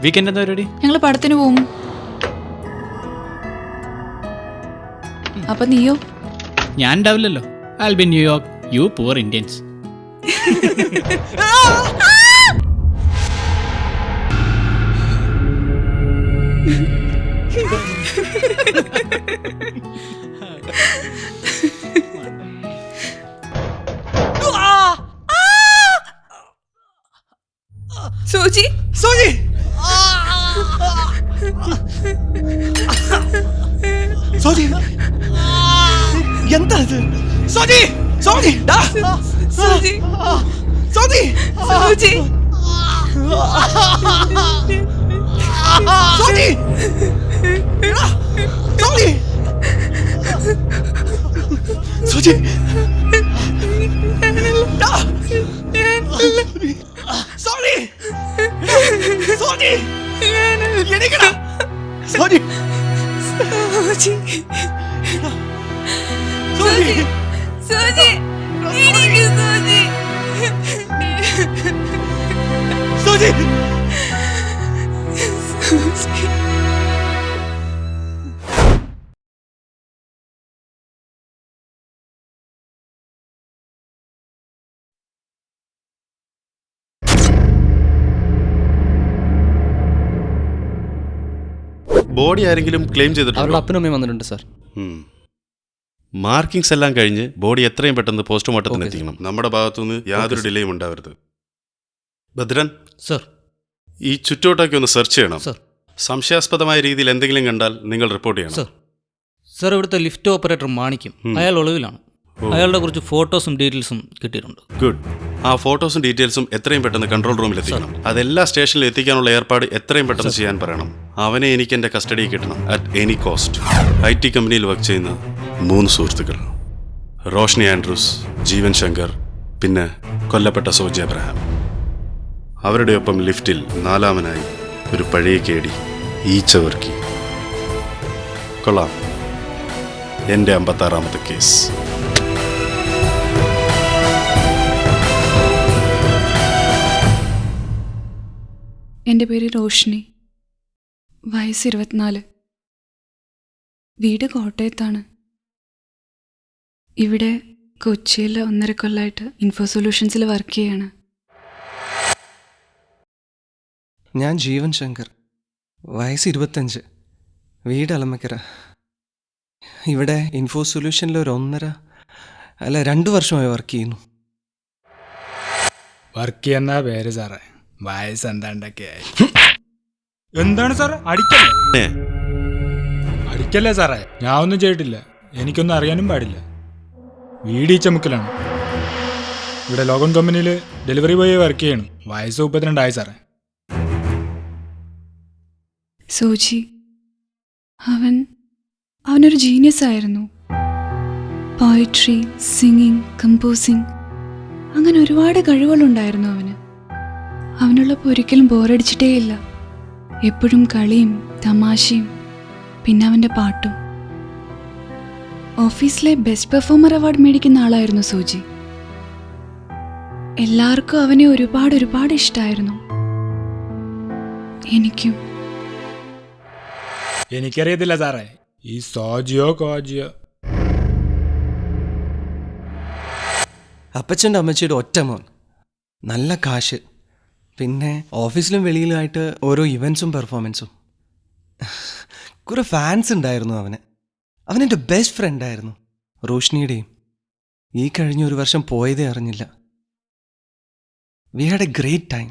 Weekend എന്താ പരിപാടി? ഞങ്ങള് പടത്തിന് പോവും. അപ്പൊ നീയോ? ഞാൻ ഉണ്ടാവില്ലല്ലോ. I'll be in New York. You poor Indians. സോജി സോജി സോജി എന്താ ഇത്? സോജി സോജി സോജി സോജി സോജി സോജി സോജി സോജി സോജി സോജി എണീക്കടാ സോജി സോജി സോജി സോജി എനിക്ക് സോജി സോജി ബോഡി ആരെങ്കിലും ക്ലെയിം ചെയ്തിട്ടുണ്ടോ? അവരുടെ അപ്പനും അമ്മയും വന്നിട്ടുണ്ട് സാർ. മാർക്കിങ്സ് എല്ലാം കഴിഞ്ഞ് ബോഡി എത്രയും പെട്ടെന്ന് പോസ്റ്റ്മോർട്ടത്തിന് എത്തിക്കണം. നമ്മുടെ ഭാഗത്തുനിന്ന് യാതൊരു ഡിലേയും ഉണ്ടാവരുത്. ഭദ്രൻ സർ, ഈ ചുറ്റോട്ടൊക്കെ ഒന്ന് സെർച്ച് ചെയ്യണം. സർ. സംശയാസ്പദമായ രീതിയിൽ എന്തെങ്കിലും കണ്ടാൽ നിങ്ങൾ റിപ്പോർട്ട് ചെയ്യണം. സർ. സർ, ഇവിടുത്തെ ലിഫ്റ്റ് ഓപ്പറേറ്റർ മാണിക്കും അയാൾ ഒളിവിലാണ്. അയാളുടെ കുറച്ച് ഫോട്ടോസും ഡീറ്റെയിൽസും കിട്ടിയിട്ടുണ്ട്. ഗുഡ്. ആ ഫോട്ടോസും ഡീറ്റെയിൽസും എത്രയും പെട്ടെന്ന് കൺട്രോൾ റൂമിൽ എത്തിക്കണം. അതെല്ലാ സ്റ്റേഷനിലും എത്തിക്കാനുള്ള ഏർപ്പാട് എത്രയും പെട്ടെന്ന് ചെയ്യാൻ പറയണം. അവനെ എനിക്ക് എൻ്റെ കസ്റ്റഡിയിൽ കിട്ടണം അറ്റ് എനി കോസ്റ്റ്. IT കമ്പനിയിൽ വർക്ക് ചെയ്യുന്ന 3 സുഹൃത്തുക്കൾ, റോഷ്നി ആൻഡ്രൂസ്, ജീവൻ ശങ്കർ, പിന്നെ കൊല്ലപ്പെട്ട സോജി അബ്രഹാം. അവരുടെ ഒപ്പം ലിഫ്റ്റിൽ 4-മനായി ഒരു പഴയ കേടി ഈച്ചവർക്കി. കൊള്ളാം. എൻ്റെ 56-ാമത്തെ കേസ്. എൻ്റെ പേര് റോഷ്നി, വയസ്സ് 24, വീട് കോട്ടയത്താണ്. ഇവിടെ കൊച്ചിയിൽ 1.5 കൊല്ലമായിട്ട് ഇൻഫോ സൊല്യൂഷൻസിൽ വർക്ക് ചെയ്യാണ്. ഞാൻ ജീവൻ ശങ്കർ, വയസ്സ് 25, വീട് അലമക്കര. ഇവിടെ ഇൻഫോ സൊല്യൂഷനിൽ ഒരു 2 വർഷമായി വർക്ക് ചെയ്യുന്നു. വർക്ക് ചെയ്യുന്ന പേര് സാറേ, വയസ്സ് എന്താണ്ടൊക്കെ എന്താണ് സാറേ? അടിക്കല്ലേ സാറേ? ഞാൻ ഒന്നും ചെയ്തിട്ടില്ല, എനിക്കൊന്നും അറിയാനും പാടില്ല. വീട് ഈ ചമുക്കലാണ്. ഇവിടെ ലോഗൺ കമ്പനിയിൽ ഡെലിവറി ബോയ് വർക്ക് ചെയ്യണം. വയസ്സ് 32 സാറേ. സോജി അവനൊരു ജീനിയസ് ആയിരുന്നു. പോയട്രി, സിംഗിങ്, കമ്പോസിങ്, അങ്ങനെ ഒരുപാട് കഴിവുകളുണ്ടായിരുന്നു അവന്. അവനുള്ളപ്പോൾ ഒരിക്കലും ബോറടിച്ചിട്ടേയില്ല. എപ്പോഴും കളിയും തമാശയും, പിന്നെ അവൻ്റെ പാട്ടും. ഓഫീസിലെ ബെസ്റ്റ് പെർഫോമർ അവാർഡ് മേടിക്കുന്ന ആളായിരുന്നു സോജി. എല്ലാവർക്കും അവനെ ഒരുപാട് ഇഷ്ടമായിരുന്നു. എനിക്കും. എനിക്കറിയത്തില്ല സാറേ, ഈ സോജിയോ കോജിയോ. അപ്പച്ചൻ്റെ അമ്മച്ചിയുടെ ഒറ്റ മോൻ, നല്ല കാശ്, പിന്നെ ഓഫീസിലും വെളിയിലുമായിട്ട് ഓരോ ഇവൻസും പെർഫോമൻസും. കുറേ ഫാൻസ് ഉണ്ടായിരുന്നു അവന്. അവനെൻ്റെ ബെസ്റ്റ് ഫ്രണ്ടായിരുന്നു, റോഷ്നിയുടെയും. ഈ കഴിഞ്ഞ 1 വർഷം പോയതേ അറിഞ്ഞില്ല. We had A great time.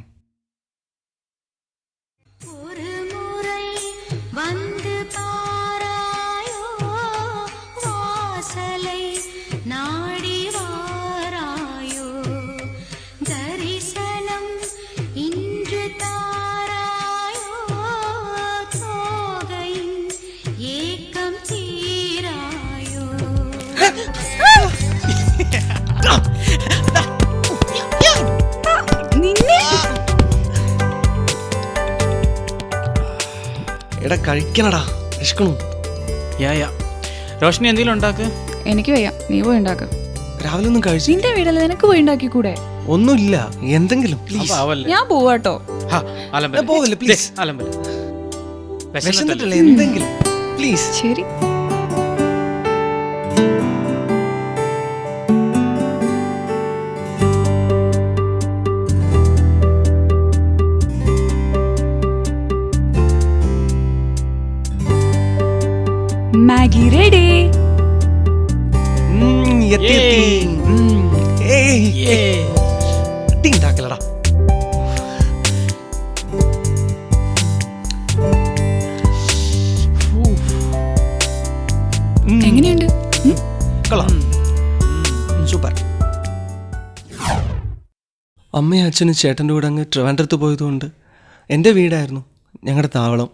എടാ കഴിക്കണടാ, വിശക്കണു. റോഷ്നി എന്തെങ്കിലും ഉണ്ടാക്ക്. എനിക്ക് വയ്യ, നീ പോയി ഉണ്ടാക്ക. രാവിലെ ഒന്നും കഴിച്ചു. നിന്റെ വീടല്ലേ, നിനക്ക് പോയി ഉണ്ടാക്കിക്കൂടെ? ഒന്നുമില്ല, എന്തെങ്കിലും പ്ലീസ്. ഞാൻ പോവാട്ടോ. പോവല്ലേ പ്ലീസ്, വിശന്നിട്ടില്ല, എന്തെങ്കിലും പ്ലീസ്. ശരി. Maggi ready. എത്തി എത്തി. ടീ ഉണ്ടാക്കലടാ. എങ്ങനെയുണ്ട്? കൊള്ളാം, സൂപ്പർ. അമ്മയും അച്ഛനും ചേട്ടൻ്റെ കൂടെ അങ്ങ് ട്രിവാൻഡ്രത്ത് പോയതുകൊണ്ട് എൻ്റെ വീടായിരുന്നു ഞങ്ങളുടെ താവളം.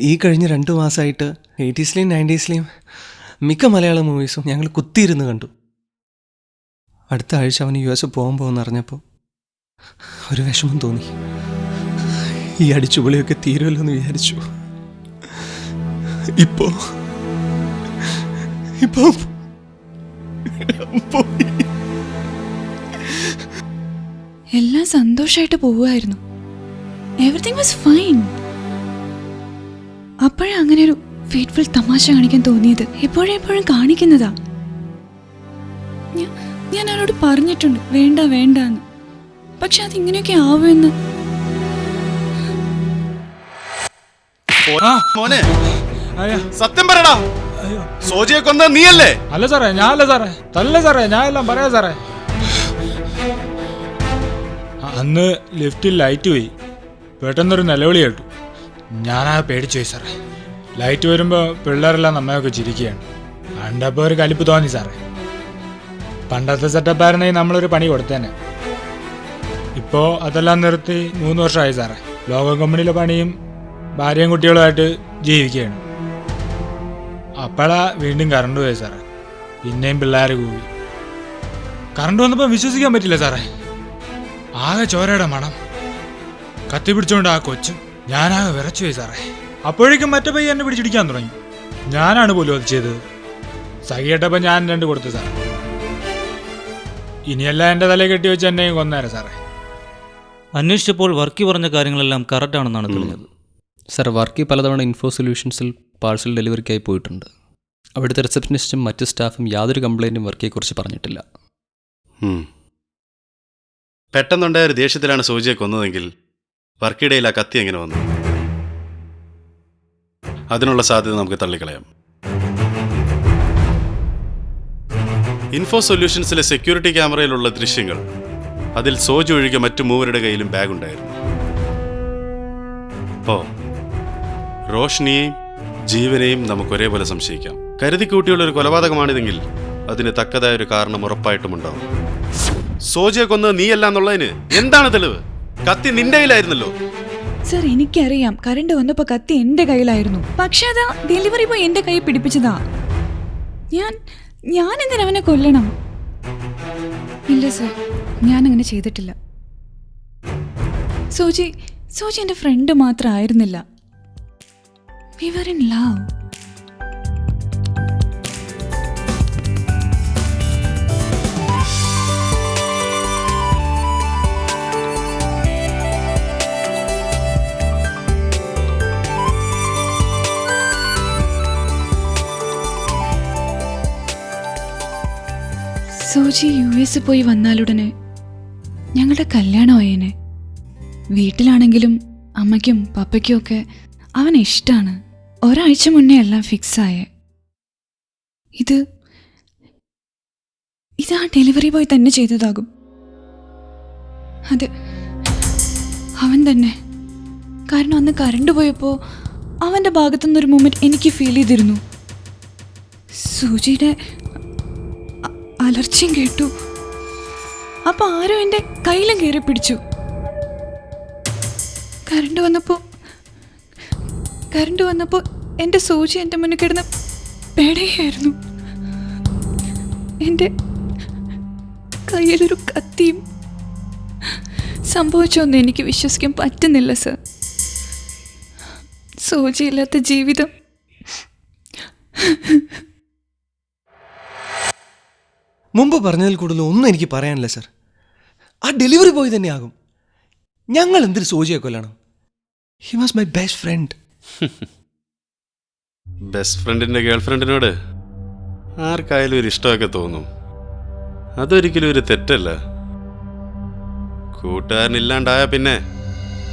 ഈ കഴിഞ്ഞ 2 മാസമായിട്ട് 80s-ലെയും 90s-ലെയും മിക്ക മലയാള മൂവീസും ഞങ്ങൾ കുത്തിയിരുന്ന് കണ്ടു. അടുത്ത ആഴ്ച അവന് US പോകാൻ പോകുമെന്ന് അറിഞ്ഞപ്പോൾ ഒരു വിഷമം തോന്നി. ഈ അടിച്ചുപൊളിയൊക്കെ തീരുമല്ലോ എന്ന് വിചാരിച്ചു. ഇപ്പോ എല്ലാം സന്തോഷമായിട്ട് പോവുമായിരുന്നു. Everything was fine. അപ്പോഴേ അങ്ങനെ ഒരു ഫേറ്റ്ഫുൾ തമാശ കാണിക്കാൻ തോന്നിയത് എപ്പോഴും കാണിക്കുന്നതാ. ഞാൻ അവരോട് പറഞ്ഞിട്ടുണ്ട് വേണ്ട വേണ്ടെന്ന്. പക്ഷെ അതിങ്ങനെയൊക്കെ ആവുമെന്ന്. മോനെ സത്യം പറയടാ, സോജിയെ കൊന്ന നീയല്ലേ? അല്ല സാറേ, ഞാനല്ല സാറേ, തല്ല സാറേ, ഞാൻ എല്ലാം പറയാം സാറേ. അന്ന് ലിഫ്റ്റിൽ ലൈറ്റ് പോയി, പെട്ടെന്നൊരു നിലവിളി കേട്ടു. ഞാനാ പേടിച്ചു പോയി സാറേ. ലൈറ്റ് വരുമ്പോൾ പിള്ളേരെല്ലാം നമ്മയൊക്കെ ചിരിക്കുകയാണ്. കണ്ടപ്പോൾ ഒരു കലിപ്പ് തോന്നി സാറേ. പണ്ടത്തെ സെറ്റപ്പായിരുന്നെങ്കിൽ നമ്മളൊരു പണി കൊടുത്തേനെ. ഇപ്പോൾ അതെല്ലാം നിർത്തി 3 വർഷമായി സാറേ. ലോകം കമ്പനിയിലെ പണിയും ഭാര്യയും കുട്ടികളുമായിട്ട് ജീവിക്കുകയാണ്. അപ്പോഴാ വീണ്ടും കറണ്ട് പോയി സാറേ. പിന്നെയും പിള്ളേർ കൂവി. കറണ്ട് വന്നപ്പോൾ വിശ്വസിക്കാൻ പറ്റില്ല സാറേ. ആകെ ചോരയുടെ മണം. കത്തി പിടിച്ചോണ്ട് ആ കൊച്ചും ഞാനാകെ വിറച്ചു പോയി സാറേ. അപ്പോഴേക്കും മറ്റേ പയ്യ എന്നെ പിടിച്ചിടിക്കാൻ തുടങ്ങി. ഞാനാണ് പോലും അത് ചെയ്തത്. സഹിയേട്ടപ്പം ഞാൻ 2 കൊടുത്തു സാറേ. ഇനിയെല്ലാം എൻ്റെ തലയിൽ കെട്ടി വെച്ച് എന്നെയും കൊന്നേരെ സാറേ. അന്വേഷിച്ചപ്പോൾ വർക്കി പറഞ്ഞ കാര്യങ്ങളെല്ലാം കറക്റ്റാണെന്നാണ് തെളിഞ്ഞത്. സർ, വർക്കി പലതവണ ഇൻഫോ സൊല്യൂഷൻസിൽ പാഴ്സൽ ഡെലിവറിക്കായി പോയിട്ടുണ്ട്. അവിടുത്തെ റിസപ്ഷനിസ്റ്റും മറ്റ് സ്റ്റാഫും യാതൊരു കംപ്ലൈൻറ്റും വർക്കിയെക്കുറിച്ച് പറഞ്ഞിട്ടില്ല. പെട്ടെന്നുണ്ടായ ഒരു ദേഷ്യത്തിലാണ് സോജിയെ കൊന്നതെങ്കിൽ വർക്കിടയിൽ ആ കത്തി എങ്ങനെ വന്നു? അതിനുള്ള സാധ്യത നമുക്ക് തള്ളിക്കളയാം. ഇൻഫോ സൊല്യൂഷൻസിലെ സെക്യൂരിറ്റി ക്യാമറയിലുള്ള ദൃശ്യങ്ങൾ, അതിൽ സോജി ഒഴികെ മറ്റു മൂവരുടെ കയ്യിലും ബാഗ് ഉണ്ടായിരുന്നു. അപ്പോൾ റോഷ്നിയെയും ജീവനെയും നമുക്ക് ഒരേപോലെ സംശയിക്കാം. കരുതിക്കൂട്ടിയുള്ളൊരു കൊലപാതകമാണിതെങ്കിൽ അതിന് തക്കതായൊരു കാരണം ഉറപ്പായിട്ടും ഉണ്ടാവും. സോജിയെ കൊന്നത് നീയല്ല എന്നുള്ളതിന് എന്താണ് തെളിവ്? കത്തി നിന്റെ കയ്യിലായിരുന്നല്ലോ. സർ, എനിക്കറിയാം കറണ്ട് വന്നപ്പോ കത്തി എന്റെ കയ്യിലായിരുന്നു. പക്ഷെ അതാ ഡെലിവറി ബോയ് എന്റെ കൈ പിടിപ്പിച്ചതാ. ഞാൻ എന്തിനാ അവനെ കൊല്ലണം? ഇല്ല സർ, ഞാൻ അങ്ങനെ ചെയ്തിട്ടില്ല. സോജി എന്റെ ഫ്രണ്ട് മാത്രമായിരുന്നില്ല. We were in love. Soji US പോയി വന്നാലുടനെ ഞങ്ങളുടെ കല്യാണമായേനെ. വീട്ടിലാണെങ്കിലും അമ്മയ്ക്കും പപ്പയ്ക്കും ഒക്കെ അവനെ ഇഷ്ടമാണ്. ഒരാഴ്ച മുന്നേ എല്ലാം ഫിക്സായേ. ഇത് ആ ഡെലിവറി ബോയ് തന്നെ ചെയ്തതാകും. അത് അവൻ തന്നെ. കാരണം അന്ന് കറണ്ട് പോയപ്പോൾ അവൻ്റെ ഭാഗത്തുനിന്നൊരു മൊമെന്റ് എനിക്ക് ഫീൽ ചെയ്തിരുന്നു. സൂചിയുടെ അലർച്ചയും കേട്ടു. അപ്പൊ ആരോ എൻ്റെ കയ്യിലും കയറി പിടിച്ചു. കറണ്ട് വന്നപ്പോൾ എൻ്റെ സൂചി എൻ്റെ മുന്നിൽ കിടന്ന് പേടയായിരുന്നു. എൻ്റെ കയ്യിലൊരു കത്തിയും. സംഭവിച്ചൊന്നും എനിക്ക് വിശ്വസിക്കാൻ പറ്റുന്നില്ല സർ. സൂചിയില്ലാത്ത ജീവിതം. മുമ്പ് പറഞ്ഞതിൽ കൂടുതൽ ഒന്നും എനിക്ക് പറയാനില്ല സർ. ആ ഡെലിവറി ബോയ് തന്നെയാകും. ഞങ്ങൾ എന്തൊരു സോജിയെ കൊല്ലണം? He was my best friend. Best ഫ്രണ്ടിന്റെ ഗേൾ ഫ്രണ്ടിനോട് ആർക്കായാലും ഒരു ഇഷ്ടമൊക്കെ തോന്നും. അതൊരിക്കലും ഒരു തെറ്റല്ല. കൂട്ടുകാരനില്ലാണ്ടായ പിന്നെ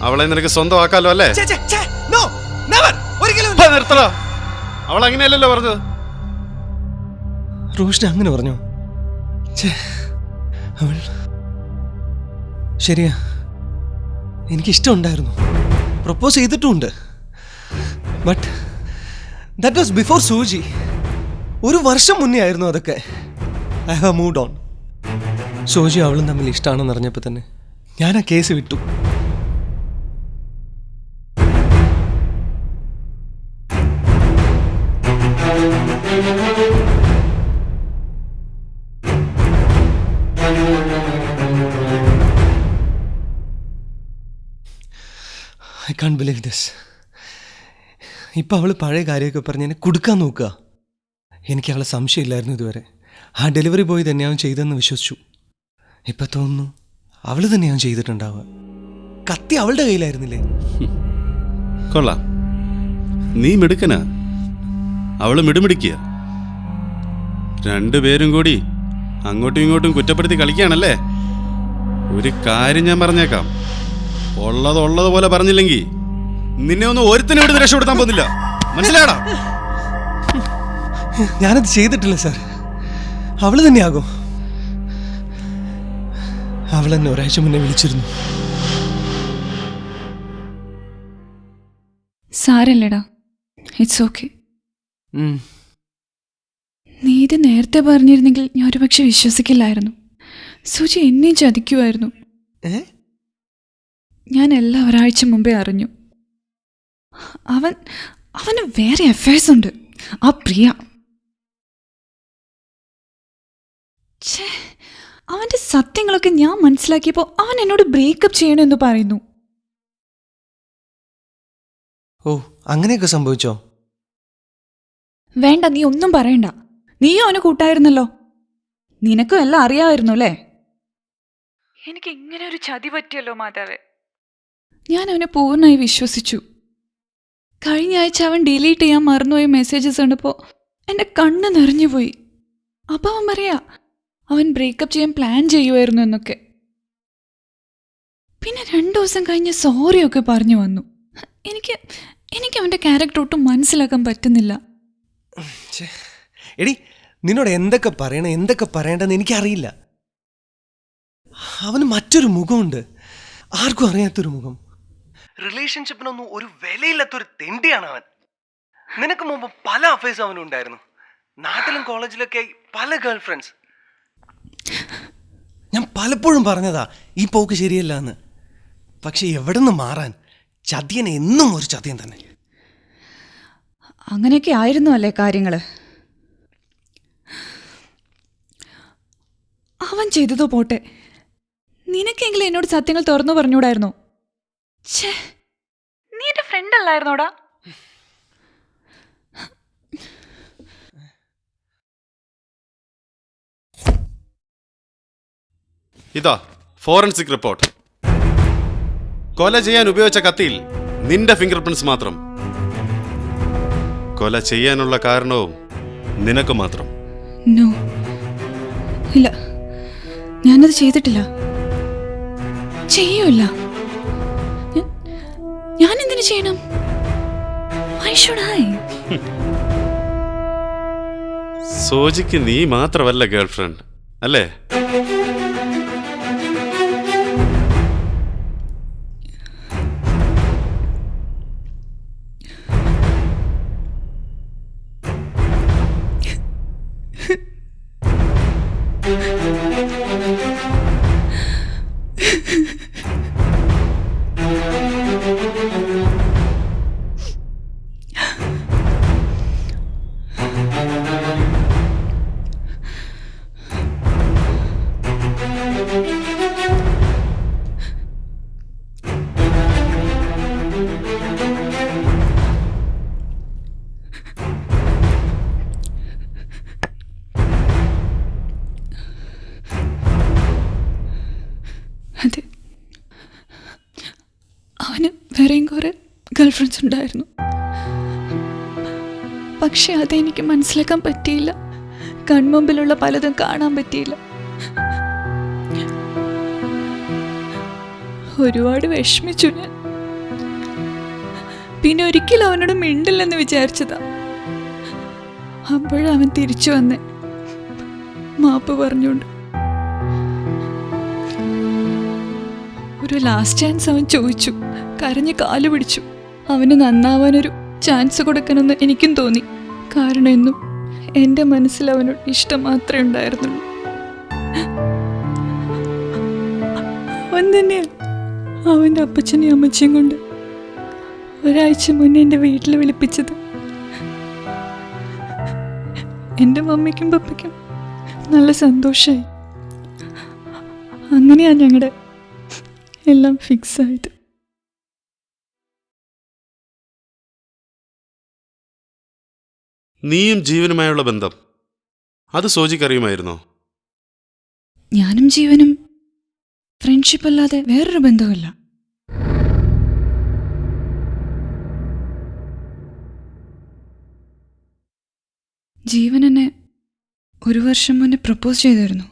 അവളെ നിനക്ക് സ്വന്തമാക്കാലോ അല്ലേ? നിർത്തടാ, അവൾ അങ്ങനെയല്ലല്ലോ പറഞ്ഞത്. റോഷ്ന അങ്ങനെ പറഞ്ഞോ? അവൾ ശരിയാ, എനിക്കിഷ്ടമുണ്ടായിരുന്നു, പ്രപ്പോസ് ചെയ്തിട്ടുമുണ്ട്. But that was before Suji. 1 വർഷം മുന്നേ ആയിരുന്നു അതൊക്കെ. I have moved on. Soji അവളും തമ്മിൽ ഇഷ്ടമാണെന്ന് അറിഞ്ഞപ്പോൾ തന്നെ ഞാൻ ആ കേസ് വിട്ടു. I can't believe this. ഇപ്പം അവൾ പഴയ കാര്യമൊക്കെ പറഞ്ഞ് എന്നെ കൊടുക്കാൻ നോക്കുക. എനിക്ക് അവളെ സംശയമില്ലായിരുന്നു ഇതുവരെ. ആ ഡെലിവറി ബോയ് തന്നെയാവും ചെയ്തെന്ന് വിശ്വസിച്ചു. ഇപ്പം തോന്നുന്നു അവൾ തന്നെയാവും ചെയ്തിട്ടുണ്ടാവുക. കത്തി അവളുടെ കയ്യിലായിരുന്നില്ലേ? കൊള്ളാം, നീ മിടുക്കനാ, അവള് മിടുമിടിക്കുക. രണ്ടുപേരും കൂടി അങ്ങോട്ടും ഇങ്ങോട്ടും കുറ്റപ്പെടുത്തി കളിക്കുകയാണല്ലേ. ഒരു കാര്യം ഞാൻ പറഞ്ഞേക്കാം, ഉള്ളതുപോലെ പറഞ്ഞില്ലെങ്കിൽ നിന്നെ ഒന്നും ഒരുത്തിനും ഇവിടുന്ന് രക്ഷപ്പെടുത്താൻ പോകുന്നില്ല. മനസ്സിലാടാ? ഞാനത് ചെയ്തിട്ടില്ല സാർ. അവള് തന്നെയാകും. അവളെന്നെ ഒരാഴ്ച മുന്നേ വിളിച്ചിരുന്നു. സാരല്ലടാ, ഇറ്റ്സ് ഓക്കെ. നീ ഇത് നേരത്തെ പറഞ്ഞിരുന്നെങ്കിൽ ഞാൻ ഒരുപക്ഷെ വിശ്വസിക്കില്ലായിരുന്നു. സുജി എന്നെയും ചതിക്കുമായിരുന്നു. ഞാൻ എല്ലാ ഒരാഴ്ച മുമ്പേ അറിഞ്ഞു. അവന് വേറെ അഫയേഴ്സ് ഉണ്ട്, ആ പ്രിയ. അവന്റെ സത്യങ്ങളൊക്കെ ഞാൻ മനസ്സിലാക്കിയപ്പോൾ അവൻ എന്നോട് ബ്രേക്കപ്പ് ചെയ്യണമെന്ന് പറയുന്നു. ഓ, അങ്ങനെയൊക്കെ സംഭവിച്ചോ? വേണ്ട, നീ ഒന്നും പറയണ്ട. നീയും അവന് കൂട്ടായിരുന്നല്ലോ. നിനക്കും എല്ലാം അറിയാമായിരുന്നു അല്ലേ? എനിക്ക് ഇങ്ങനെ ഒരു ചതി പറ്റിയല്ലോ മാതാവേ. ഞാൻ അവനെ പൂർണ്ണമായി വിശ്വസിച്ചു. കഴിഞ്ഞ ആഴ്ച അവൻ ഡിലീറ്റ് ചെയ്യാൻ മറന്നുപോയ മെസ്സേജസ് കണ്ടപ്പോൾ എൻ്റെ കണ്ണ് നിറഞ്ഞുപോയി. അപ്പം അവൻ പറയാ അവൻ ബ്രേക്കപ്പ് ചെയ്യാൻ പ്ലാൻ ചെയ്യുമായിരുന്നു എന്നൊക്കെ. പിന്നെ 2 ദിവസം കഴിഞ്ഞ് സോറിയൊക്കെ പറഞ്ഞു വന്നു. എനിക്ക് അവൻ്റെ ക്യാരക്ടർ ഒട്ടും മനസ്സിലാക്കാൻ പറ്റുന്നില്ല. എടി, നിന്നോട് എന്തൊക്കെ പറയണം എന്തൊക്കെ പറയേണ്ടെന്ന് എനിക്കറിയില്ല. അവന് മറ്റൊരു മുഖമുണ്ട്, ആർക്കും അറിയാത്തൊരു മുഖം. റിലേഷൻഷിപ്പിനൊന്നും ഒരു വിലയില്ലാത്തൊരു തെണ്ടിയാണ് അവൻ. നിനക്ക് മുമ്പ് പല അഫയേഴ്സ് അവനുണ്ടായിരുന്നു. നാട്ടിലും കോളേജിലൊക്കെ പല ഗേൾ ഫ്രണ്ട്സ്. ഞാൻ പലപ്പോഴും പറഞ്ഞതാ ഈ പോക്ക് ശരിയല്ല എന്ന്. പക്ഷെ എവിടെ നിന്ന് മാറാൻ? ചതിയൻ എന്നും ഒരു ചതിയൻ തന്നെ. അങ്ങനെയൊക്കെ ആയിരുന്നു അല്ലേ കാര്യങ്ങൾ? അവൻ ചെയ്തതോ പോട്ടെ, നിനക്കെങ്കിലും എന്നോട് സത്യങ്ങൾ തുറന്നു പറഞ്ഞൂടായിരുന്നോ? ഛേ, നീ എൻ്റെ ഫ്രണ്ട് അല്ലായിരുന്നോടാ? ഇതാ ഫോറൻസിക് റിപ്പോർട്ട്. കൊല ചെയ്യാൻ ഉപയോഗിച്ച കത്തിയിൽ നിന്റെ ഫിംഗർ പ്രിന്റ്സ് മാത്രം. കൊല ചെയ്യാനുള്ള കാരണവും നിനക്ക് മാത്രം. നോ, ഇല്ല, ഞാനത് ചെയ്തിട്ടില്ല, ചെയ്യൂല. ഞാൻ എന്തിനു ചെയ്യണം? Why should I? സോജിക്ക് നീ മാത്രമല്ല ഗേൾ ഫ്രണ്ട് അല്ലേ? വേറെയും കുറെ ഗേൾഫ്രണ്ട്സ് ഉണ്ടായിരുന്നു. പക്ഷെ അതെനിക്ക് മനസ്സിലാക്കാൻ പറ്റിയില്ല. കൺമുമ്പിലുള്ള പലതും കാണാൻ പറ്റിയില്ല. ഒരുപാട് വിഷമിച്ചു ഞാൻ. പിന്നെ ഒരിക്കലും അവനോട് മിണ്ടില്ലെന്ന് വിചാരിച്ചതാ. അപ്പോഴവൻ തിരിച്ചു വന്നേ, മാപ്പ് പറഞ്ഞുകൊണ്ട്. ഒരു ലാസ്റ്റ് ചാൻസ് അവൻ ചോദിച്ചു. കരഞ്ഞ് കാല് പിടിച്ചു. അവന് നന്നാവാനൊരു ചാൻസ് കൊടുക്കണമെന്ന് എനിക്കും തോന്നി. കാരണം എന്നും എൻ്റെ മനസ്സിൽ അവനോട് ഇഷ്ടം മാത്രമേ ഉണ്ടായിരുന്നുള്ളൂ. അവൻ തന്നെയാണ് അവൻ്റെ അപ്പച്ചനെയും അമ്മച്ചയും കൊണ്ട് ഒരാഴ്ച മുന്നേ എൻ്റെ വീട്ടിൽ വിളിപ്പിച്ചത്. എൻ്റെ മമ്മിക്കും പപ്പയ്ക്കും നല്ല സന്തോഷമായി. അങ്ങനെയാണ് ഞങ്ങളുടെ എല്ലാം ഫിക്സ് ആയത്. നീയും ജീവനുമായുള്ള ബന്ധം അത് സോജിക്കറിയുമായിരുന്നോ? ഞാനും ജീവനും ഫ്രണ്ട്ഷിപ്പ് അല്ലാതെ വേറൊരു ബന്ധവുമില്ല. ജീവൻ എന്നെ 1 വർഷം മുന്നേ പ്രപ്പോസ് ചെയ്തിരുന്നു.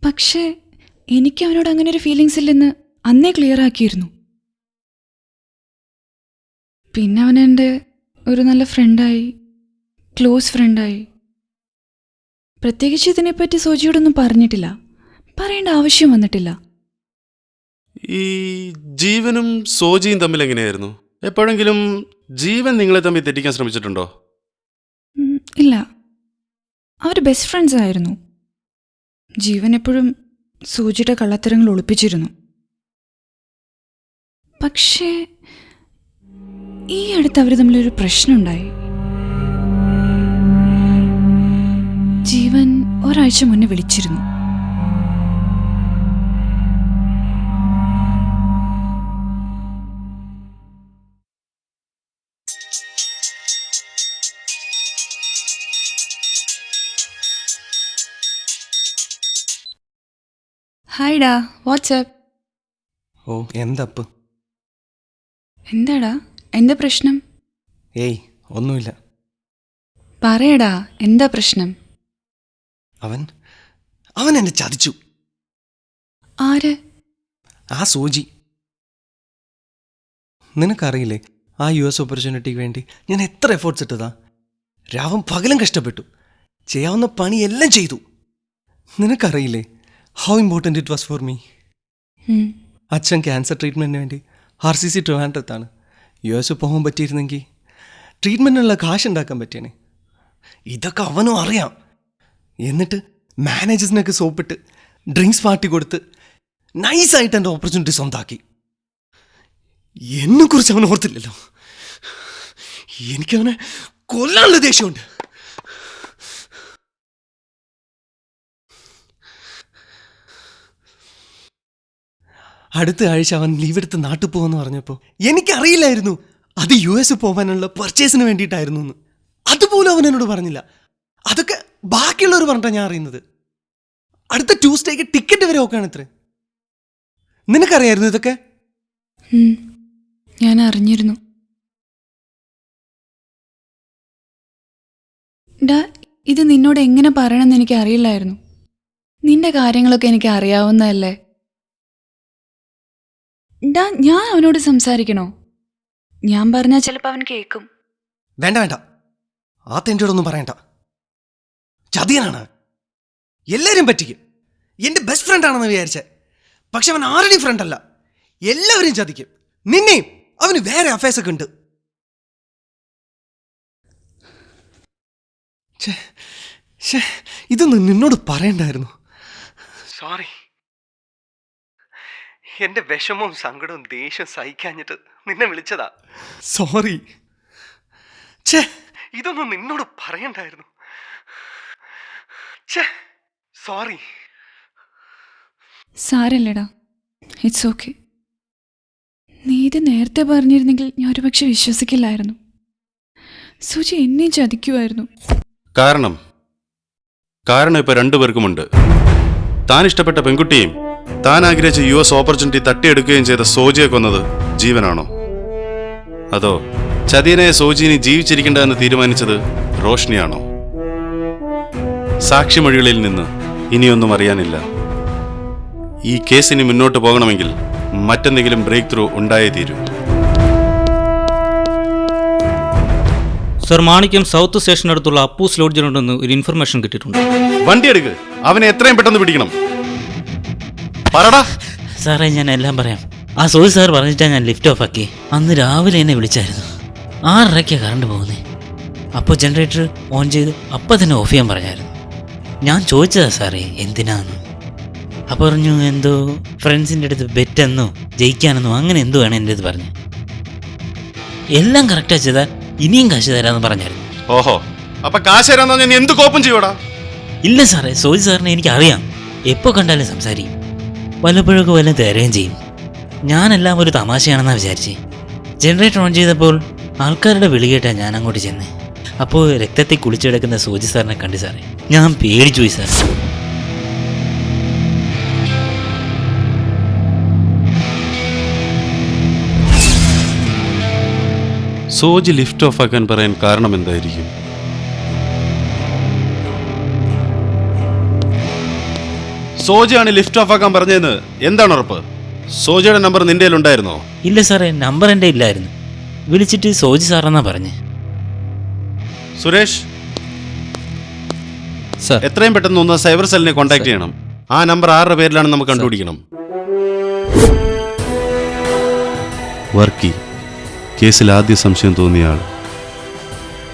പക്ഷേ എനിക്ക് അവനോട് അങ്ങനെ ഒരു ഫീലിങ്സ് ഇല്ലെന്ന് അന്നേ ക്ലിയർ ആക്കിയിരുന്നു. പിന്നെ അവൻ എൻ്റെ ഒരു നല്ല ഫ്രണ്ടായി, ക്ലോസ് ഫ്രണ്ടായി. പ്രത്യേകിച്ച് ഇതിനെപ്പറ്റി സോജിയോടൊന്നും പറഞ്ഞിട്ടില്ല, പറയേണ്ട ആവശ്യം വന്നിട്ടില്ല. ഈ ജീവനും സോജിയും തമ്മിൽ എങ്ങനെയായിരുന്നു? എപ്പോഴെങ്കിലും ജീവൻ നിങ്ങളെ തമ്മിൽ തെറ്റിക്കാൻ ശ്രമിച്ചിട്ടുണ്ടോ? ഇല്ല, അവർ ബെസ്റ്റ് ഫ്രണ്ട്സ് ആയിരുന്നു. ജീവൻ എപ്പോഴും സോജിയുടെ കള്ളത്തരങ്ങൾ ഒളിപ്പിച്ചിരുന്നു. പക്ഷേ ഈ അടുത്ത് അവർ തമ്മിലൊരു പ്രശ്നമുണ്ടായി. ജീവൻ ഒരാഴ്ച മുന്നേ വിളിച്ചിരുന്നു. ഹായ്ഡാ, വാട്സ്ആപ്പ്. ഓ, എന്തപ്പ്? എന്താടാ, എന്താ പ്രശ്നം? ഏയ്, ഒന്നുമില്ല. പറയടാ, എന്താ പ്രശ്നം? അവൻ എന്നെ ചതിച്ചു. ആര്? ആ സോജി. നിനക്കറിയില്ലേ, ആ US ഓപ്പർച്യൂണിറ്റിക്ക് വേണ്ടി ഞാൻ എത്ര എഫേർട്സ് ഇട്ടതാ. രാവും പകലും കഷ്ടപ്പെട്ടു, ചെയ്യാവുന്ന പണിയെല്ലാം ചെയ്തു. നിനക്കറിയില്ലേ how important it was for me. അച്ഛൻ ക്യാൻസർ ട്രീറ്റ്മെൻറ്റിന് വേണ്ടി RCC ട്രിവാൻഡ്രത്താണ്. US പോകാൻ പറ്റിയിരുന്നെങ്കിൽ ട്രീറ്റ്മെൻറ്റിനുള്ള കാശ് ഉണ്ടാക്കാൻ പറ്റിയേനെ. ഇതൊക്കെ അവനും അറിയാം. എന്നിട്ട് മാനേജേഴ്സിനൊക്കെ സോപ്പിട്ട് ഡ്രിങ്ക്സ് പാർട്ടി കൊടുത്ത് നൈസായിട്ട് എൻ്റെ ഓപ്പർച്യൂണിറ്റി സ്വന്താക്കി. എന്നെക്കുറിച്ച് അവൻ ഓർത്തില്ലല്ലോ. എനിക്കവനെ കൊല്ലാനുള്ള ദേഷ്യമുണ്ട്. അടുത്ത ആഴ്ച അവൻ ലീവ് എടുത്ത് നാട്ടിൽ പോകുമെന്ന് പറഞ്ഞപ്പോൾ എനിക്കറിയില്ലായിരുന്നു അത് US പോകാനുള്ള പർച്ചേസിന് വേണ്ടിയിട്ടായിരുന്നു എന്ന്. അതുപോലും അവൻ എന്നോട് പറഞ്ഞില്ല. അതൊക്കെ ബാക്കിയുള്ളവർ പറഞ്ഞിട്ടാണ് ഞാൻ അറിയുന്നത്. അടുത്ത ട്യൂസ്ഡേക്ക് ടിക്കറ്റ് വരെ നോക്കുകയാണ് ഇത്രേ. നിനക്കറിയായിരുന്നു ഇതൊക്കെ? ഞാൻ അറിഞ്ഞിരുന്നു. ഡാ, ഇത് നിന്നോട് എങ്ങനെ പറയണമെന്ന് എനിക്ക് അറിയില്ലായിരുന്നു. നിന്റെ കാര്യങ്ങളൊക്കെ എനിക്ക് അറിയാവുന്നതല്ലേ. ഡാ, ഞാൻ അവനോട് സംസാരിക്കണോ? ഞാൻ പറഞ്ഞാൽ ചിലപ്പോൾ അവൻ കേൾക്കും. വേണ്ട വേണ്ട, ആ തെൻ്റെയോടൊന്നും പറയണ്ട. ചതിയനാണ്, എല്ലാവരും പറ്റിക്കും. എൻ്റെ ബെസ്റ്റ് ഫ്രണ്ടാണെന്ന് വിചാരിച്ചേ, പക്ഷെ അവൻ ആരുടെയും ഫ്രണ്ടല്ല. എല്ലാവരും ചതിക്കും. നിന്നെയും. അവന് വേറെ അഫയേഴ്സൊക്കെ ഉണ്ട്. ഇതൊന്നും നിന്നോട് പറയണ്ടായിരുന്നു. സോറി. എൻ്റെ വിഷമവും സങ്കടവും ദേഷ്യവും സഹിക്കാഞ്ഞിട്ട് നിന്നെ വിളിച്ചതാ. സോറി. ഇതൊന്നും നിന്നോട് പറയണ്ടായിരുന്നു. സോറി. സാരല്ലടാ, ഇറ്റ്സ് ഓക്കെ. നീ ഇത് നേരത്തെ പറഞ്ഞിരുന്നെങ്കിൽ ഞാൻ ഒരുപക്ഷെ വിശ്വസിക്കില്ലായിരുന്നു. സുജി എന്നെ ചതിക്കുമായിരുന്നു. കാരണം ഇപ്പൊ രണ്ടുപേർക്കുമുണ്ട്. താൻ ഇഷ്ടപ്പെട്ട പെൺകുട്ടിയും താൻ ആഗ്രഹിച്ച US ഓപ്പർച്യൂണിറ്റി തട്ടിയെടുക്കുകയും ചെയ്ത സോജിയെ കൊന്നത് ജീവനാണോ? അതോ ചതിയനായ സോജിനി ജീവിച്ചിരിക്കേണ്ടതെന്ന് തീരുമാനിച്ചത് റോഷ്നിയാണോ? സാക്ഷിമൊഴികളിൽ നിന്ന് ഇനിയൊന്നും അറിയാനില്ല. ഈ കേസിന് മുന്നോട്ട് പോകണമെങ്കിൽ മറ്റെന്തെങ്കിലും ബ്രേക്ക് ത്രൂ ഉണ്ടായേ തീരൂ. സർ, മാണിക്യം സൗത്ത് സ്റ്റേഷനടുത്തുള്ള അപ്പൂസ് ലോഡ്ജിലുണ്ടെന്ന് ഒരു ഇൻഫർമേഷൻ കിട്ടിയിട്ടുണ്ട്. വണ്ടി എടുക്ക്, അവനെ എത്രയും പെട്ടെന്ന് പിടിക്കണം. പറടാ. സാറേ, ഞാൻ എല്ലാം പറയാം. ആ സോജി സാർ പറഞ്ഞിട്ടാണ് ഞാൻ ലിഫ്റ്റ് ഓഫ് ആക്കി. അന്ന് രാവിലെ എന്നെ വിളിച്ചായിരുന്നു. 6:30 കറണ്ട് പോകുന്നേ. അപ്പോൾ ജനറേറ്റർ ഓൺ ചെയ്ത് അപ്പം തന്നെ ഓഫ് ചെയ്യാൻ പറഞ്ഞായിരുന്നു. ഞാൻ ചോദിച്ചതാ സാറേ എന്തിനാന്ന്. അപ്പോൾ പറഞ്ഞു എന്തോ ഫ്രണ്ട്സിൻ്റെ അടുത്ത് ബെറ്റെന്നോ ജയിക്കാനെന്നോ അങ്ങനെ എന്തോ ആണ് എൻ്റെ അടുത്ത് പറഞ്ഞു. എല്ലാം കറക്റ്റാ ചെയ്താൽ ഇനിയും കാശ് തരാമെന്ന് പറഞ്ഞായിരുന്നു. ഓഹോ, അപ്പൊ കാശ് തരാന്ന് പറഞ്ഞാൽ നീ എന്ത് കോപ്പം ചെയ്യൂടാ? ഇല്ല സാറേ, സോജി സാറിനെ എനിക്കറിയാം. എപ്പോൾ കണ്ടാലും സംസാരിക്കും, വല്ലപ്പോഴൊക്കെ വല്ലതും തരുകയും ചെയ്യും. ഞാനെല്ലാം ഒരു തമാശയാണെന്നാണ് വിചാരിച്ചേ. ജനറേറ്റർ ഓൺ ചെയ്തപ്പോൾ ആൾക്കാരുടെ വിളി കേട്ടാണ് ഞാൻ അങ്ങോട്ട് ചെന്നേ. അപ്പോൾ രക്തത്തിൽ കുളിച്ചെടുക്കുന്ന സോജി സാറിനെ കണ്ടു സാറേ. ഞാൻ പേടിച്ചു പോയി സാർ. സോജി ലിഫ്റ്റ് ഓഫ് ആക്കാൻ പറയാൻ കാരണം എന്തായിരിക്കും? സോജിയാണ് ലിഫ്റ്റ് ഓഫ് ആക്കാൻ പറഞ്ഞതെന്ന് എന്താണ് ഉറപ്പ്? സോജിയുടെ നമ്പർ നിന്റെ ഉണ്ടായിരുന്നോ? ഇല്ല സാറേ, നമ്പർ എൻ്റെ ഇല്ലായിരുന്നു. വിളിച്ചിട്ട് സോജി സാറെന്നാ പറഞ്ഞേ. സുരേഷ്, സർ, എത്രയും പെട്ടെന്ന് ഒന്ന് സൈബർ സെല്ലിനെ കോൺടാക്ട് ചെയ്യണം. ആ നമ്പർ ആരുടെ പേരിലാണെന്ന് നമുക്ക് കണ്ടുപിടിക്കണം. വർക്കി, കേസിൽ ആദ്യ സംശയം തോന്നിയ ആൾ.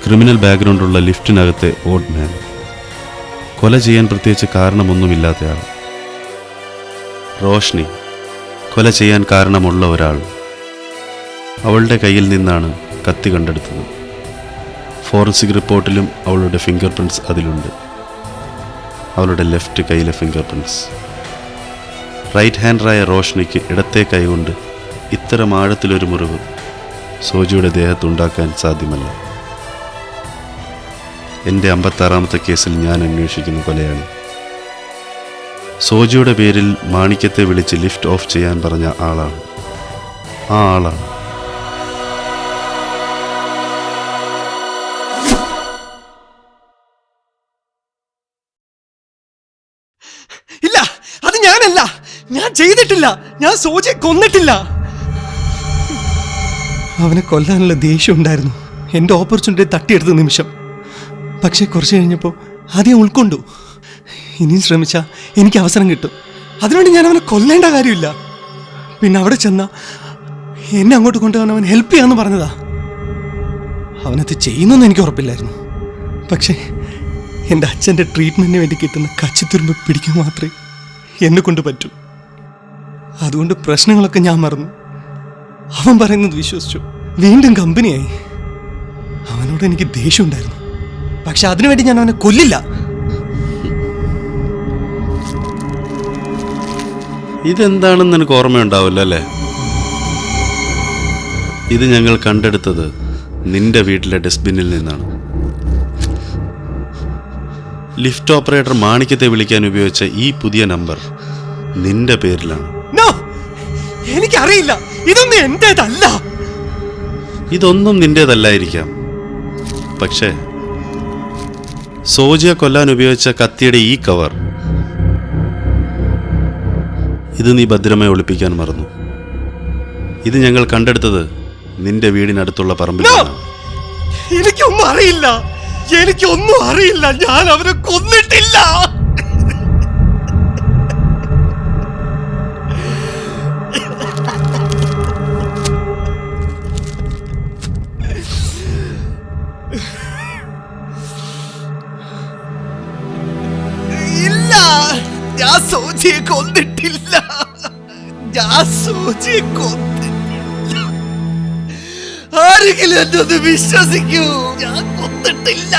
ക്രിമിനൽ ബാക്ക്ഗ്രൗണ്ടുള്ള ലിഫ്റ്റിനകത്തെ ഓഡ് മാൻ. കൊല ചെയ്യാൻ പ്രത്യേകിച്ച് കാരണമൊന്നുമില്ലാത്ത ആൾ. റോഷ്നി, കൊല ചെയ്യാൻ കാരണമുള്ള ഒരാൾ. അവളുടെ കയ്യിൽ നിന്നാണ് കത്തി കണ്ടെടുത്തത്. ഫോറൻസിക് റിപ്പോർട്ടിലും അവളുടെ ഫിംഗർ പ്രിൻറ്റ്സ് അതിലുണ്ട്. അവളുടെ ലെഫ്റ്റ് കൈയിലെ ഫിംഗർ പ്രിൻറ്റ്സ്. റൈറ്റ് ഹാൻഡറായ റോഷ്നിക്ക് ഇടത്തെ കൈകൊണ്ട് ഇത്തരം ആഴത്തിലൊരു മുറിവ് സോജിയുടെ ദേഹത്തുണ്ടാക്കാൻ സാധ്യമല്ല. എൻ്റെ 56ാമത്തെ കേസിൽ ഞാൻ അന്വേഷിക്കുന്ന കൊലയാളി. സോജിയുടെ പേരിൽ മാണിക്യത്തെ വിളിച്ച് ലിഫ്റ്റ് ഓഫ് ചെയ്യാൻ പറഞ്ഞ ആളാണ്. ആ ആളാണ്. ഇല്ല, അത് ഞാനല്ല. ഞാൻ ചെയ്തിട്ടില്ല. ഞാൻ സോജിയെ കൊന്നിട്ടില്ല. അവനെ കൊല്ലാനുള്ള ദേഷ്യം ഉണ്ടായിരുന്നു എൻ്റെ ഓപ്പർച്യൂണിറ്റി തട്ടിയെടുത്ത നിമിഷം. പക്ഷേ കുറച്ച് കഴിഞ്ഞപ്പോൾ ആദ്യം ഉൾക്കൊണ്ടു. ഇനിയും ശ്രമിച്ചാൽ എനിക്ക് അവസരം കിട്ടും. അതിനുവേണ്ടി ഞാൻ അവനെ കൊല്ലേണ്ട കാര്യമില്ല. പിന്നെ അവിടെ ചെന്ന എന്നെ അങ്ങോട്ട് കൊണ്ടുപോകാൻ അവൻ ഹെൽപ്പ് ചെയ്യാമെന്ന് പറഞ്ഞതാ. അവനത് ചെയ്യുന്നെന്ന് എനിക്ക് ഉറപ്പില്ലായിരുന്നു. പക്ഷേ എൻ്റെ അച്ഛൻ്റെ ട്രീറ്റ്മെൻറ്റിന് വേണ്ടി കിട്ടുന്ന കച്ചിത്തുരുമ്പ് പിടിക്കാൻ മാത്രമേ എന്നെ കൊണ്ട് പറ്റൂ. അതുകൊണ്ട് പ്രശ്നങ്ങളൊക്കെ ഞാൻ മറന്നു. അവൻ പറയുന്നത് വിശ്വസിച്ചു. വീണ്ടും കമ്പനിയായി. അവനോട് എനിക്ക് ദേഷ്യം ഉണ്ടായിരുന്നു. പക്ഷെ അതിനുവേണ്ടി ഞാൻ അവനെ കൊല്ലില്ല. ഇതെന്താണെന്ന് എനിക്ക് ഓർമ്മയുണ്ടാവില്ല അല്ലേ? ഇത് ഞങ്ങൾ കണ്ടെടുത്തത് നിന്റെ വീട്ടിലെ ഡസ്റ്റ്ബിന്നിൽ നിന്നാണ്. ലിഫ്റ്റ് ഓപ്പറേറ്റർ മാണിക്യത്തെ വിളിക്കാൻ ഉപയോഗിച്ച ഈ പുതിയ നമ്പർ നിന്റെ പേരിലാണ്. എനിക്കറിയില്ല, ഇതൊന്നും എന്റേതല്ല. ഇതൊന്നും നിന്റേതല്ലായിരിക്കാം. പക്ഷേ സോജിയെ കൊല്ലാൻ ഉപയോഗിച്ച കത്തിയുടെ ഈ കവർ, ഇത് നീ ഭദ്രമായി ഒളിപ്പിക്കാൻ മറന്നു. ഇത് ഞങ്ങൾ കണ്ടെടുത്തത് നിന്റെ വീടിനടുത്തുള്ള പറമ്പിലാണ്. എനിക്കൊന്നും അറിയില്ല. എനിക്കൊന്നും അറിയില്ല. ഞാൻ അവനെ കൊന്നിട്ടില്ല. ഇല്ല, ഞാൻ സോജിയെ കൊന്നിട്ടില്ല. ഞാൻ സോജിയെ കൊന്നിട്ടില്ല. ആരെങ്കിലും എന്നെ ഒന്ന് വിശ്വസിക്കൂ. ഞാൻ കൊന്നിട്ടില്ല.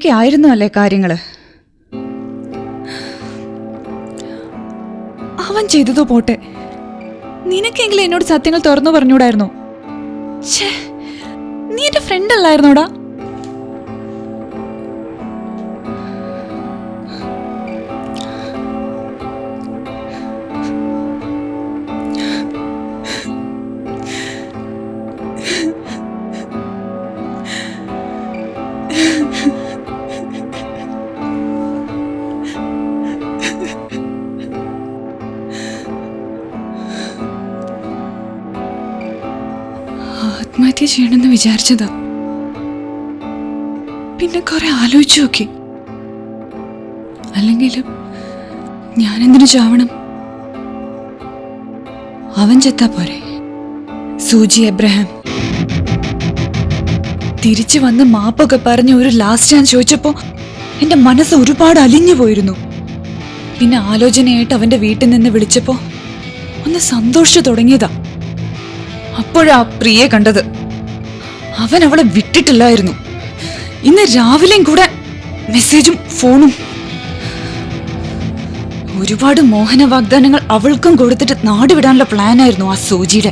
ഇങ്ങനെയൊക്കെ ആയിരുന്നു അല്ലേ കാര്യങ്ങള്? അവൻ ചെയ്തതോ പോട്ടെ, നിനക്കെങ്കിലും എന്നോട് സത്യങ്ങൾ തുറന്നു പറഞ്ഞൂടായിരുന്നോ? ഛേ, നീ എന്റെ ഫ്രണ്ട് അല്ലായിരുന്നോടാ? ആത്മഹത്യ ചെയ്യണമെന്ന് വിചാരിച്ചതാ. പിന്നെ കുറെ ആലോചിച്ചു നോക്കി. അല്ലെങ്കിലും ഞാനെന്തിനു ചാവണം? അവൻ ചെത്താ പോരെ. സൂജി എബ്രഹാം തിരിച്ചു വന്ന് മാപ്പൊക്കെ പറഞ്ഞ് ഒരു ലാസ്റ്റ് ചാൻസ് ചോദിച്ചപ്പോ എന്റെ മനസ്സ് ഒരുപാട് അലിഞ്ഞു പോയിരുന്നു. പിന്നെ ആലോചനയായിട്ട് അവന്റെ വീട്ടിൽ നിന്ന് വിളിച്ചപ്പോ ഒന്ന് സന്തോഷിച്ചു തുടങ്ങിയതാ. അപ്പോഴാ പ്രിയെ കണ്ടത്. അവൻ അവളെ വിട്ടിട്ടില്ലായിരുന്നു. ഇന്ന് രാവിലെയും കൂടെ മെസ്സേജും ഫോണും. ഒരുപാട് മോഹന വാഗ്ദാനങ്ങൾ അവൾക്കും കൊടുത്തിട്ട് നാടുവിടാനുള്ള പ്ലാനായിരുന്നു ആ സൂചിയുടെ.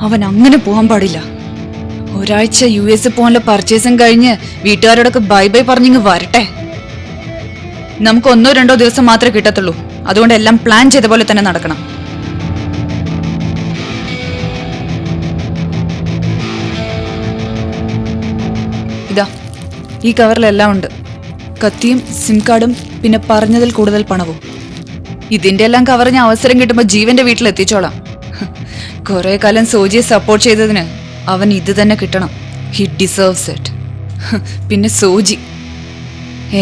അവൻ അങ്ങനെ പോകാൻ പാടില്ല. ഒരാഴ്ച US പോകാനുള്ള പർച്ചേസും കഴിഞ്ഞ് വീട്ടുകാരോടൊക്കെ ബൈ ബൈ പറഞ്ഞിങ്ങ് വരട്ടെ. നമുക്ക് 1-2 ദിവസം മാത്രമേ കിട്ടത്തുള്ളൂ. അതുകൊണ്ട് എല്ലാം പ്ലാൻ ചെയ്ത പോലെ തന്നെ നടക്കണം. ഇതാ, ഈ കവറിലെല്ലാം ഉണ്ട്. കത്തിയും സിം കാർഡും പിന്നെ പറഞ്ഞതിൽ കൂടുതൽ പണവും. ഇതിന്റെ എല്ലാം കവർ ഞാൻ അവസരം കിട്ടുമ്പോൾ ജീവന്റെ വീട്ടിൽ എത്തിച്ചോളാം. കുറെ കാലം സോജിയെ സപ്പോർട്ട് ചെയ്തതിന് അവൻ ഇത് തന്നെ കിട്ടണം. He deserves it. പിന്നെ സോജി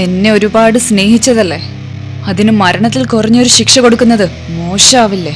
എന്നെ ഒരുപാട് സ്നേഹിച്ചതല്ലേ, അതിന് മരണത്തിൽ കുറഞ്ഞൊരു ശിക്ഷ കൊടുക്കുന്നത് മോശമാവില്ലേ?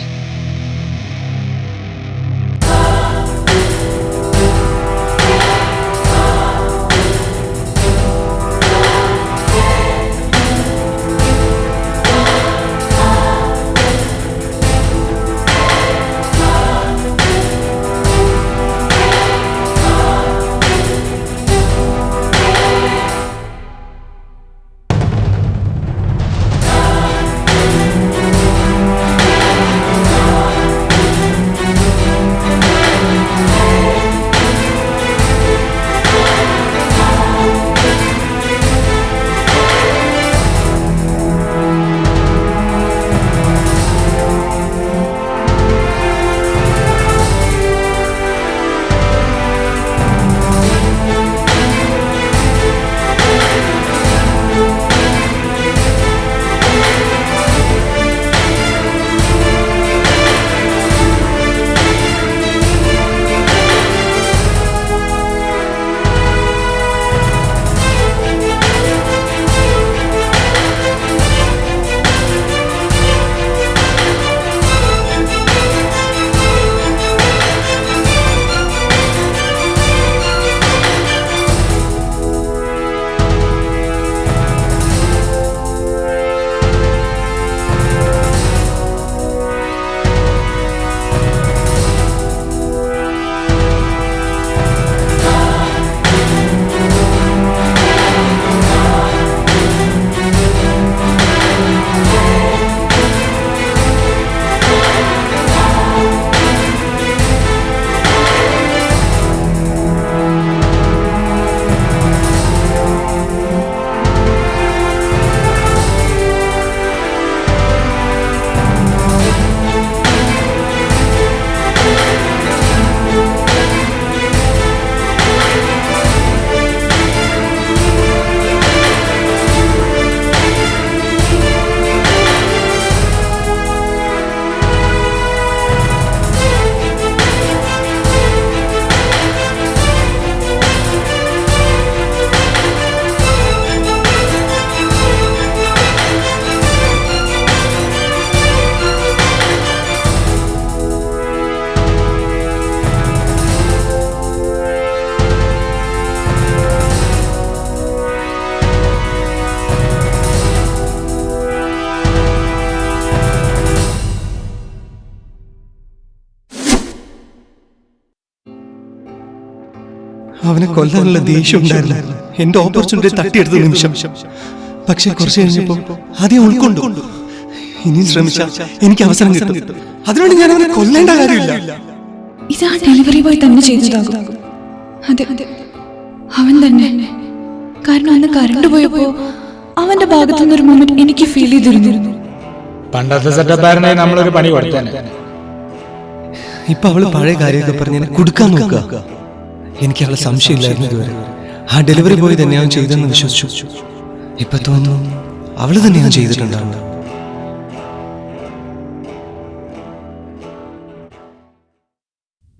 അവനെ കൊല്ലാനുള്ള ദേഷ്യം ഉണ്ടായിരുന്നു. എന്റെ ഓപ്പർച്യൂണിറ്റി തട്ടിയെടുത്ത നിമിഷം. പക്ഷെ കുറച്ച് കഴിഞ്ഞപ്പോൾ ആദ്യം ഉൾക്കൊണ്ടു. ഇനിയും ശ്രമിച്ചാൽ എനിക്ക് അവസരം കിട്ടും. അതിനോട് ഞാൻ അവനെ കൊല്ലേണ്ട കാര്യമില്ല. ഇതാ ഡെലിവറി ബോയ് തന്നെ ചെയ്തതാകും. അതെ, അവൻ തന്നെ. കാരണം അന്ന് കറണ്ട് പോയപ്പോ അവന്റെ ഭാഗത്തു നിന്നൊരു മൊമെന്റ് എനിക്ക് ഫീൽ ചെയ്തിരുന്നു. പണ്ടത്തെ സെറ്റപ്പായിരുന്നെ നമ്മളൊരു പണി കൊടുത്തേനെ. ഇപ്പൊ അവള് പഴയ കാര്യമൊക്കെ പറഞ്ഞ് എന്നെ കൊടുക്കാൻ നോക്കുക. എനിക്ക് അവളെ സംശയമില്ലായിരുന്നു ഇതുവരെ. ആ ഡെലിവറി ബോയ് തന്നെയാണ് ചെയ്തെന്ന് വിശ്വസിച്ചു. ഇപ്പൊ തോന്നുന്നു അവള് തന്നെയാണ് ചെയ്തിട്ടുണ്ടാവുക.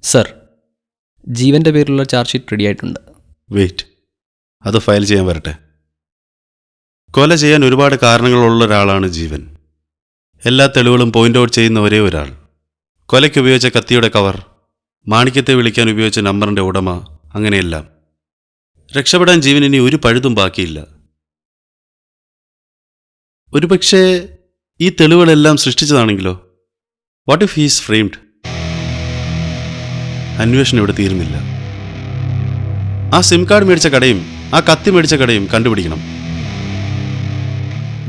സർ, ജീവൻ്റെ പേരിലുള്ള ചാർജ് ഷീറ്റ് റെഡി ആയിട്ടുണ്ട്. വെയിറ്റ്, അത് ഫയൽ ചെയ്യാൻ വരട്ടെ. കൊല ചെയ്യാൻ ഒരുപാട് കാരണങ്ങളുള്ള ഒരാളാണ് ജീവൻ. എല്ലാ തെളിവുകളും പോയിന്റ് ഔട്ട് ചെയ്യുന്ന ഒരേ ഒരാൾ. കൊലയ്ക്ക് ഉപയോഗിച്ച കത്തിയുടെ കവർ, മാണിക്യത്തെ വിളിക്കാൻ ഉപയോഗിച്ച നമ്പറിൻ്റെ ഉടമ, അങ്ങനെയെല്ലാം. രക്ഷപ്പെടാൻ ജീവനിനി ഒരു പഴുതും ബാക്കിയില്ല. ഒരുപക്ഷേ ഈ തെളിവുകളെല്ലാം സൃഷ്ടിച്ചതാണെങ്കിലോ? What if he's framed? അന്വേഷണം ഇവിടെ തീരുന്നില്ല. ആ സിം കാർഡ് മേടിച്ച കടയും ആ കത്തി മേടിച്ച കടയും കണ്ടുപിടിക്കണം.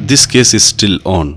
This case is still on.